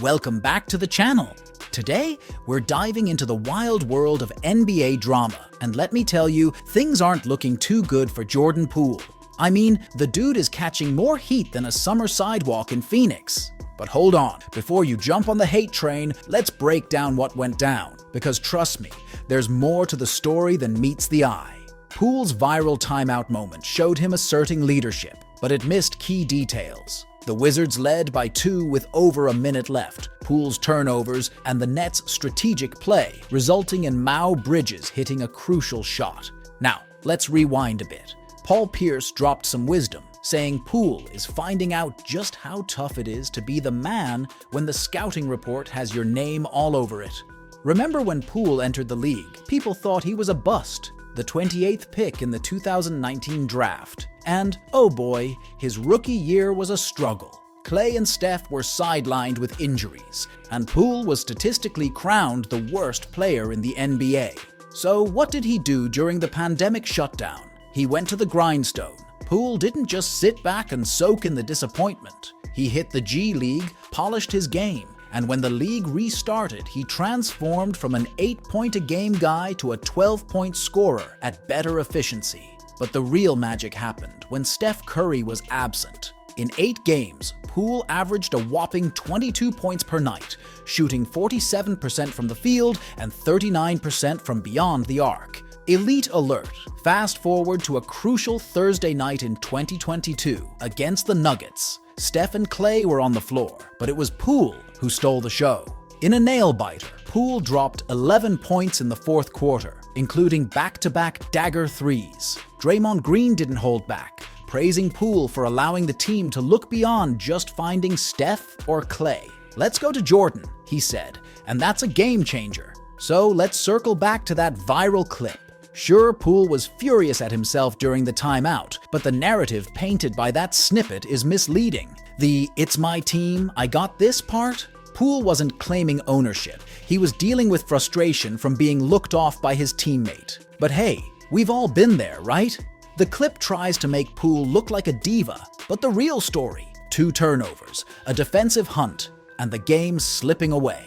welcome back to the channel. Today, we're diving into the wild world of NBA drama, and let me tell you, things aren't looking too good for Jordan Poole. I mean, the dude is catching more heat than a summer sidewalk in Phoenix. But hold on, before you jump on the hate train, let's break down what went down, because trust me, there's more to the story than meets the eye. Poole's viral timeout moment showed him asserting leadership, but it missed key details. The Wizards led by 2 with over a minute left, Poole's turnovers, and the Nets' strategic play, resulting in Mau Bridges hitting a crucial shot. Now, let's rewind a bit. Paul Pierce dropped some wisdom, saying Poole is finding out just how tough it is to be the man when the scouting report has your name all over it. Remember when Poole entered the league, people thought he was a bust, the 28th pick in the 2019 draft. And, oh boy, his rookie year was a struggle. Klay and Steph were sidelined with injuries, and Poole was statistically crowned the worst player in the NBA. So what did he do during the pandemic shutdown? He went to the grindstone. Poole didn't just sit back and soak in the disappointment. He hit the G League, polished his game, and when the league restarted, he transformed from an 8-point-a-game guy to a 12-point scorer at better efficiency. But the real magic happened when Steph Curry was absent. In 8 games, Poole averaged a whopping 22 points per night, shooting 47% from the field and 39% from beyond the arc. Elite alert. Fast forward to a crucial Thursday night in 2022 against the Nuggets. Steph and Klay were on the floor, but it was Poole who stole the show. In a nail-biter, Poole dropped 11 points in the fourth quarter, including back-to-back dagger threes. Draymond Green didn't hold back, praising Poole for allowing the team to look beyond just finding Steph or Klay. "Let's go to Jordan," he said, "and that's a game changer." So let's circle back to that viral clip. Sure, Poole was furious at himself during the timeout, but the narrative painted by that snippet is misleading. The "it's my team, I got this" part? Poole wasn't claiming ownership. He was dealing with frustration from being looked off by his teammate. But hey, we've all been there, right? The clip tries to make Poole look like a diva, but the real story: 2 turnovers, a defensive hunt, and the game slipping away.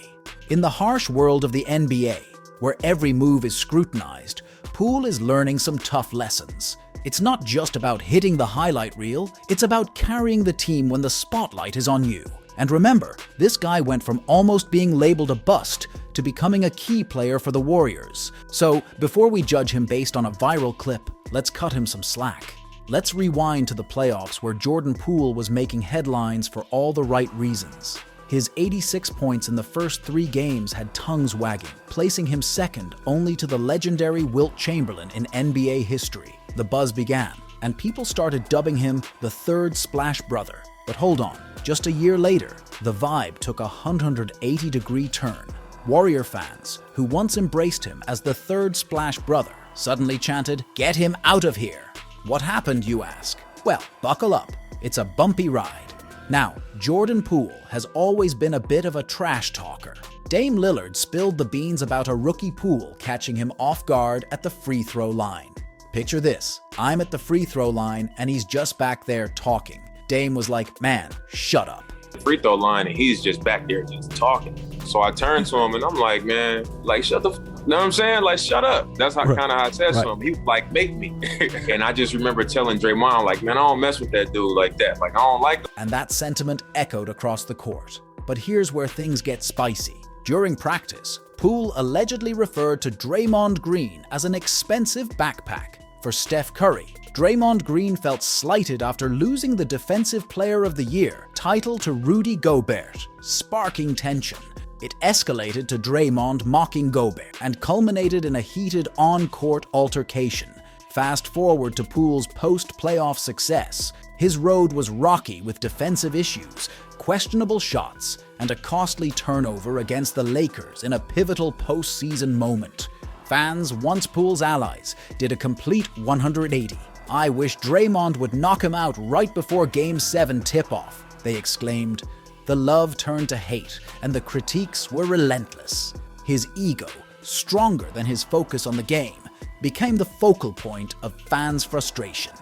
In the harsh world of the NBA, where every move is scrutinized, Poole is learning some tough lessons. It's not just about hitting the highlight reel, it's about carrying the team when the spotlight is on you. And remember, this guy went from almost being labeled a bust to becoming a key player for the Warriors. So, before we judge him based on a viral clip, let's cut him some slack. Let's rewind to the playoffs where Jordan Poole was making headlines for all the right reasons. His 86 points in the first 3 games had tongues wagging, placing him second only to the legendary Wilt Chamberlain in NBA history. The buzz began, and people started dubbing him the third Splash Brother. But hold on, just a year later, the vibe took a 180-degree turn. Warrior fans, who once embraced him as the third Splash Brother, suddenly chanted, "Get him out of here!" What happened, you ask? Well, buckle up. It's a bumpy ride. Now, Jordan Poole has always been a bit of a trash talker. Dame Lillard spilled the beans about a rookie Poole catching him off guard at the free throw line. Picture this: I'm at the free throw line and he's just back there talking. Dame was like, "Man, shut up." Free throw line and he's just back there just talking. So I turned to him and I'm like, "Man, like shut the you know what I'm saying? Like, shut up." That's how kind of how I said to him. He was like, "Make me." And I just remember telling Draymond, like, "Man, I don't mess with that dude like that. Like, I don't like him." And that sentiment echoed across the court. But here's where things get spicy. During practice, Poole allegedly referred to Draymond Green as an expensive backpack. For Steph Curry, Draymond Green felt slighted after losing the Defensive Player of the Year title to Rudy Gobert, sparking tension. It escalated to Draymond mocking Gobert and culminated in a heated on-court altercation. Fast forward to Poole's post-playoff success. His road was rocky with defensive issues, questionable shots, and a costly turnover against the Lakers in a pivotal postseason moment. Fans, once Poole's allies, did a complete 180. "I wish Draymond would knock him out right before Game 7 tip-off," they exclaimed. The love turned to hate, and the critiques were relentless. His ego, stronger than his focus on the game, became the focal point of fans' frustration.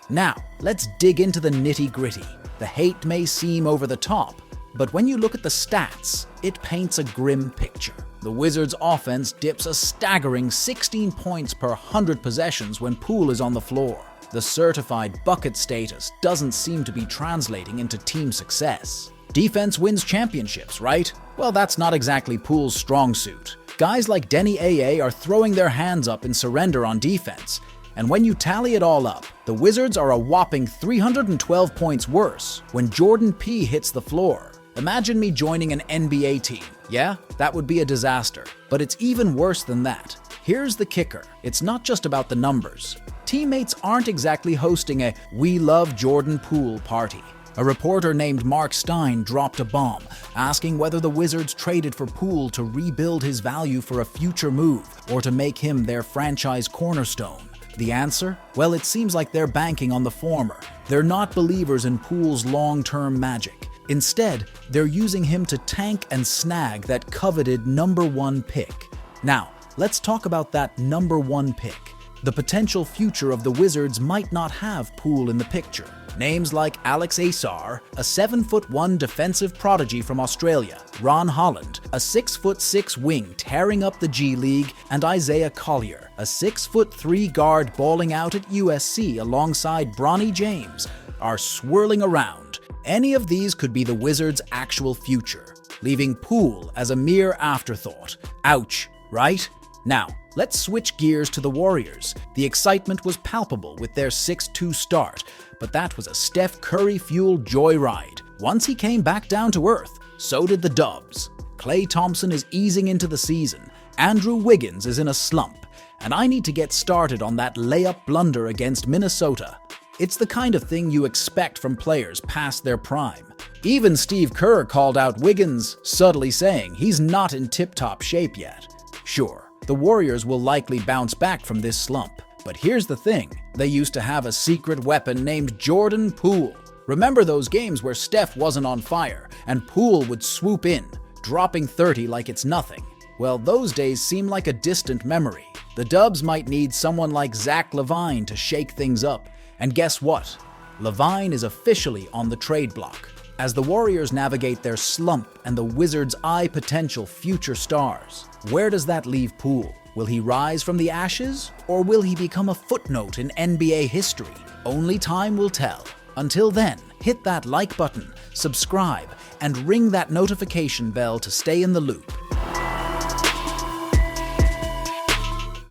Now, let's dig into the nitty-gritty. The hate may seem over the top, But when you look at the stats, it paints a grim picture. The Wizards' offense dips a staggering 16 points per 100 possessions when Poole is on the floor. The certified bucket status doesn't seem to be translating into team success. Defense wins championships, right? Well, that's not exactly Poole's strong suit. Guys like Denny AA are throwing their hands up in surrender on defense. And when you tally it all up, the Wizards are a whopping 312 points worse when Jordan P hits the floor. Imagine me joining an NBA team. Yeah, that would be a disaster. But it's even worse than that. Here's the kicker. It's not just about the numbers. Teammates aren't exactly hosting a "We love Jordan Poole" party. A reporter named Mark Stein dropped a bomb, asking whether the Wizards traded for Poole to rebuild his value for a future move or to make him their franchise cornerstone. The answer? Well, it seems like they're banking on the former. They're not believers in Poole's long-term magic. Instead, they're using him to tank and snag that coveted #1 pick. Now, let's talk about that #1 pick. The potential future of the Wizards might not have Poole in the picture. Names like Alex Asar, a 7'1" defensive prodigy from Australia, Ron Holland, a 6'6" wing tearing up the G League, and Isaiah Collier, a 6'3" guard balling out at USC alongside Bronny James, are swirling around. Any of these could be the Wizards' actual future, leaving Poole as a mere afterthought. Ouch, right? Now, let's switch gears to the Warriors. The excitement was palpable with their 6-2 start, but that was a Steph Curry-fueled joyride. Once he came back down to earth, so did the Dubs. Klay Thompson is easing into the season, Andrew Wiggins is in a slump, and I need to get started on that layup blunder against Minnesota. It's the kind of thing you expect from players past their prime. Even Steve Kerr called out Wiggins, subtly saying he's not in tip-top shape yet. Sure, the Warriors will likely bounce back from this slump. But here's the thing, they used to have a secret weapon named Jordan Poole. Remember those games where Steph wasn't on fire and Poole would swoop in, dropping 30 like it's nothing? Well, those days seem like a distant memory. The Dubs might need someone like Zach LaVine to shake things up. And guess what? LaVine is officially on the trade block. As the Warriors navigate their slump and the Wizards eye potential future stars, where does that leave Poole? Will he rise from the ashes, or will he become a footnote in NBA history? Only time will tell. Until then, hit that like button, subscribe, and ring that notification bell to stay in the loop.